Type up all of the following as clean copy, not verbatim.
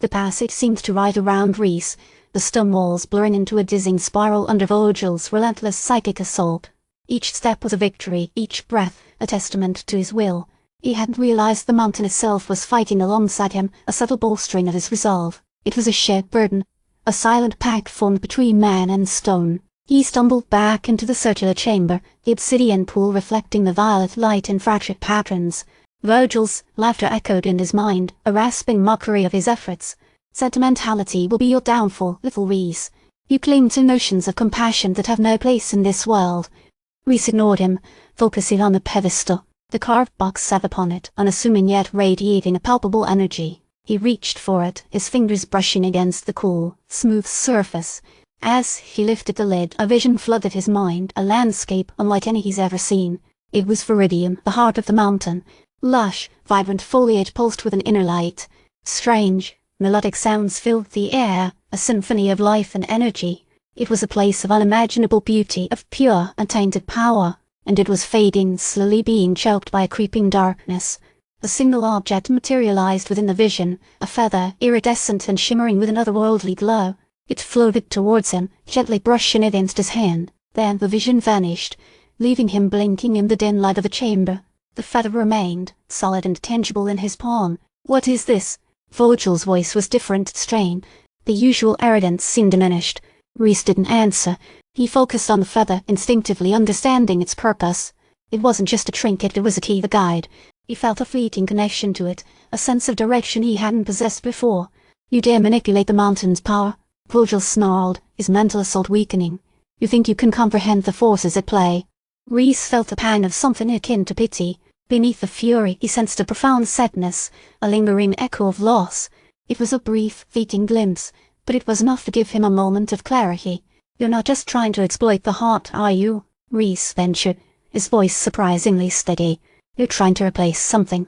The passage seemed to writhe around Rhys, the stone walls blurring into a dizzying spiral under Vogel's relentless psychic assault. Each step was a victory, each breath a testament to his will. He hadn't realized the mountain itself was fighting alongside him, a subtle bolstering of his resolve. It was a shared burden, a silent pact formed between man and stone. He stumbled back into the circular chamber, the obsidian pool reflecting the violet light in fractured patterns. Vogel's laughter echoed in his mind, a rasping mockery of his efforts. Sentimentality will be your downfall, little Rhys. You cling to notions of compassion that have no place in this world. Rhys ignored him, focusing on the pedestal. The carved box sat upon it, unassuming yet radiating a palpable energy. He reached for it, his fingers brushing against the cool, smooth surface. As he lifted the lid, a vision flooded his mind, a landscape unlike any he's ever seen. It was Veridium, the heart of the mountain. Lush, vibrant foliage pulsed with an inner light. Strange, melodic sounds filled the air, a symphony of life and energy. It was a place of unimaginable beauty, of pure, untainted power. And it was fading, slowly being choked by a creeping darkness. A single object materialized within the vision, a feather, iridescent and shimmering with an otherworldly glow. It floated towards him, gently brushing against his hand. Then the vision vanished, leaving him blinking in the dim light of the chamber. The feather remained, solid and tangible in his palm. "What is this?" Vogel's voice was different, strained. The usual arrogance seemed diminished. Rhys didn't answer. He focused on the feather, instinctively understanding its purpose. It wasn't just a trinket, it was a key, a guide. He felt a fleeting connection to it, a sense of direction he hadn't possessed before. "You dare manipulate the mountain's power?" Vogel snarled, his mental assault weakening. "You think you can comprehend the forces at play?" Rhys felt a pang of something akin to pity. Beneath the fury, he sensed a profound sadness, a lingering echo of loss. It was a brief, fleeting glimpse, but it was enough to give him a moment of clarity. "You're not just trying to exploit the heart, are you?" Rhys ventured, his voice surprisingly steady. "You're trying to replace something."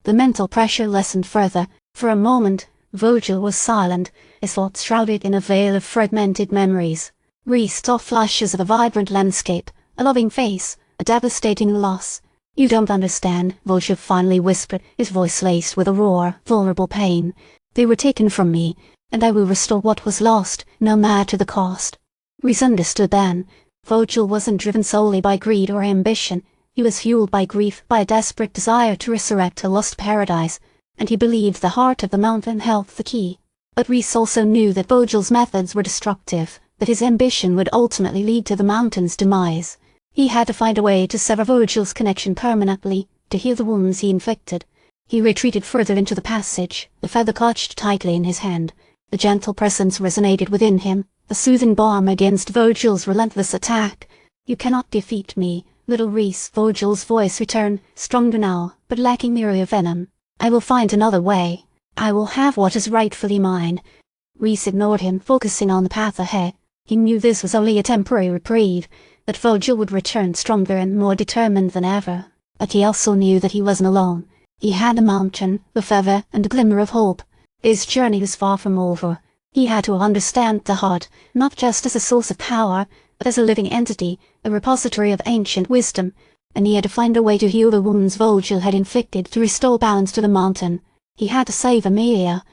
The mental pressure lessened further. For a moment, Vogel was silent, his thoughts shrouded in a veil of fragmented memories. Rhys saw flashes of a vibrant landscape, a loving face, a devastating loss. "You don't understand," Vogel finally whispered, his voice laced with a raw, vulnerable pain. "They were taken from me, and I will restore what was lost, no matter the cost." Rhys understood then. Vogel wasn't driven solely by greed or ambition. He was fueled by grief, by a desperate desire to resurrect a lost paradise, and he believed the heart of the mountain held the key. But Rhys also knew that Vogel's methods were destructive, that his ambition would ultimately lead to the mountain's demise. He had to find a way to sever Vogel's connection permanently, to heal the wounds he inflicted. He retreated further into the passage, the feather clutched tightly in his hand. The gentle presence resonated within him, a soothing balm against Vogel's relentless attack. "You cannot defeat me, little Rhys," Vogel's voice returned, stronger now, but lacking the earlier venom. "I will find another way. I will have what is rightfully mine." Rhys ignored him, focusing on the path ahead. He knew this was only a temporary reprieve, that Vogel would return stronger and more determined than ever. But he also knew that he wasn't alone. He had a mountain, the feather, and a glimmer of hope. His journey was far from over. He had to understand the heart, not just as a source of power, but as a living entity, a repository of ancient wisdom, and he had to find a way to heal the wounds Vogel had inflicted, to restore balance to the mountain. He had to save Amelia,